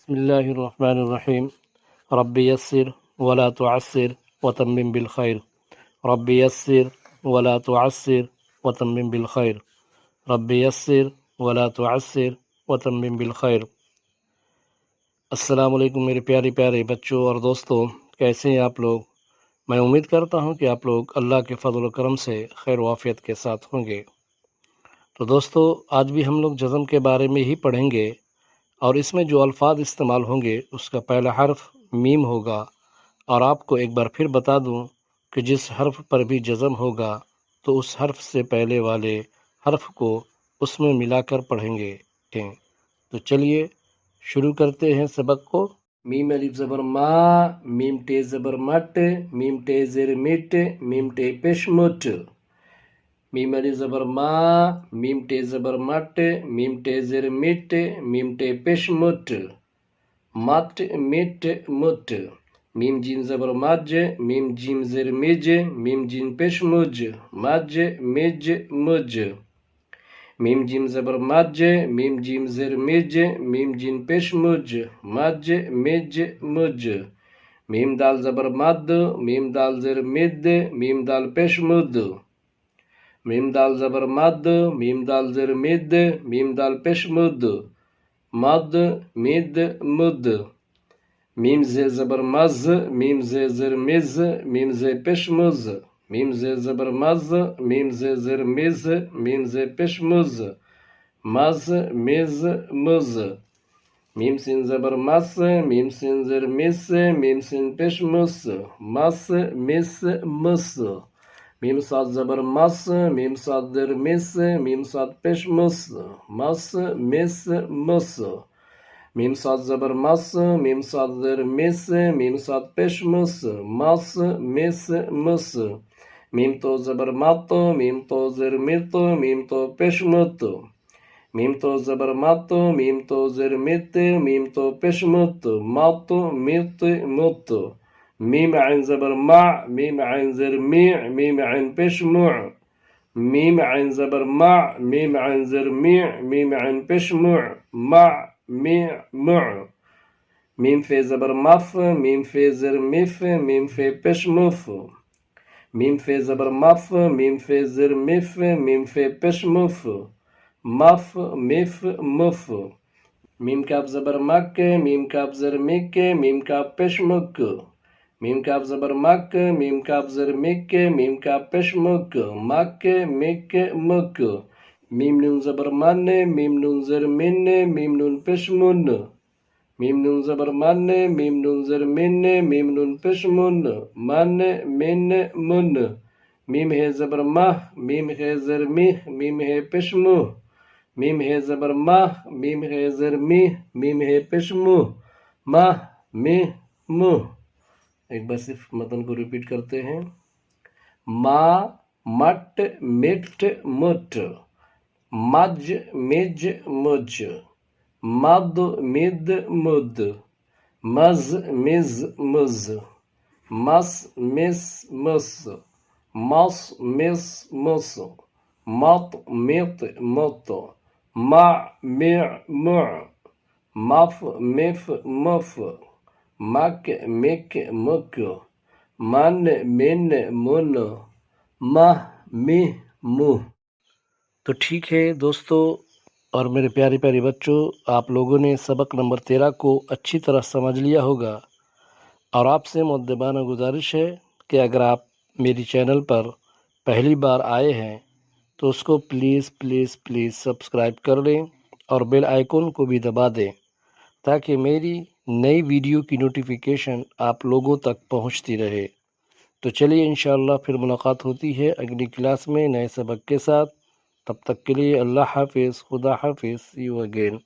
बिस्मिल्लाहिर्रहमानिर्रहीम। रब्बि यस्सिर वला तुअस्सिर वतम्मिम बिल खैर। रब्बि यस्सिर वला तुअस्सिर वतम्मिम बिल खैर। रब्बि यस्सिर वला तुअस्सिर वतम्मिम बिल खैर। अस्सलाम वालेकुम मेरे प्यारे प्यारे बच्चों और दोस्तों, कैसे हैं आप लोग। मैं उम्मीद करता हूं कि आप लोग अल्लाह के फजल व करम से खैर वाफियत के साथ होंगे। तो दोस्तों, आज भी हम लोग जज़म के बारे में ही पढ़ेंगे और इसमें जो अल्फाज इस्तेमाल होंगे उसका पहला हर्फ मीम होगा। और आपको एक बार फिर बता दूं कि जिस हर्फ पर भी जज़म होगा तो उस हर्फ से पहले वाले हर्फ को उसमें मिलाकर पढ़ेंगे। तो चलिए शुरू करते हैं सबक को। मीम अलिफ ज़बर मा, मीम टे ज़बर मट, मीम टे ज़ेर मिट, मीम टे पेश मुट। मीम अलिफ ज़बर मा, मीम टे ज़बर मट, मीम टे ज़ेर मिट, मीम टे पेश मुट। मट मिट मुट। मीम जीम ज़बर मज, मीम जीम ज़ेर मिज, मीम जीम पेश मुज, मज मिज मुज। मीम जीम ज़बर मज, मीम जीम ज़ेर मिज, मीम जीम पेश मुज, मज मिज मुज। मीम दाल ज़बर मद, मीम दाल ज़ेर मिद, मीम दाल पेश मुद। मीम दाल ज़बर मद, मीम दाल ज़ेर मिद, मीम दाल पेश मुद, मद मिद मुद। मीम जे ज़बर मज, मीम जे ज़ेर मिज, मीम जे पेश मुज, मीम जे ज़बर मज, मीम जे ज़ेर मिज, मीम जे पेश मुज, मज मिज मुज। मीम सिन ज़बर मस, मीम सिन ज़ेर मिस, मीम सिन पेश मुस, मस मिस मुस। मीम साद ज़बर मस, मीम साद ज़ेर मिस, मीम साद पेश मुस, मस मिस मुस। मीम साद ज़बर मस, मीम साद ज़ेर मिस, मीम साद पेश मुस, मस मिस मुस। मीम तो ज़बर मत, मीम तो ज़ेर मित, मीम तो पेश मुत। मीम तो ज़बर मत, मीम तो ज़ेर मित, मीम तो पेश मुत, मत मित मुत। मीम ऐन ज़बर मा, मीम ऐन ज़ेर मी, मीम ऐन पेश मुअ। मीम ऐन ज़बर मा, मीम ऐन ज़ेर मी, मीम ऐन पेश मुअ, मा मी मुअ। मीम फे ज़बर मफ, मीम फे ज़ेर मिफ, मीम फे पेश मुफ। मीम फे ज़बर मफ, मीम फे ज़ेर मिफ, मीम फे पेश मुफ, मफ मिफ मुफ। मीम काफ ज़बर मक, मीम काफ ज़ेर मिक, मीम काफ पेश मुक। मीम काफ ज़बर मक, मीम काफ ज़ेर मिक, मीम काफ पेश मुक, मक मिक मुक। मीम नून ज़बर मन, मीम नून ज़ेर मिन, मीम नून पेश मुन। मीम नून ज़बर मन, मीम नून ज़ेर मिन, मीम नून पेश मुन, मन मिन मुन। मीम है ज़बर मह, मीम है ज़ेर मिह, मीम है पेश मुह। मीम है ज़बर मह, मीम है ज़ेर मिह, मीम है पेश मुह, मह मिह मुह। एक बार सिर्फ मतन को रिपीट करते हैं। मा मट मिट मुट, मज मिज मुज, मद मिद मुद, मज मिज मुज, मस मिस मुस, मस मिस मुस, मत मित मुत, मा मिዕ मुዕ, मफ मिफ मुफ, मक मिक मुक, मन मिन मुन, मह मिह मुह। तो ठीक है दोस्तों और मेरे प्यारे प्यारे बच्चों, आप लोगों ने सबक नंबर 13 को अच्छी तरह समझ लिया होगा। और आपसे मुद्दबाना गुजारिश है कि अगर आप मेरी चैनल पर पहली बार आए हैं तो उसको प्लीज़ प्लीज़ प्लीज़ सब्सक्राइब कर लें और बेल आइकन को भी दबा दें ताकि मेरी नई वीडियो की नोटिफिकेशन आप लोगों तक पहुंचती रहे। तो चलिए इंशाअल्लाह फिर मुलाकात होती है अगली क्लास में नए सबक के साथ। तब तक के लिए अल्लाह हाफिज़, खुदा हाफिज़, सी यू अगेन।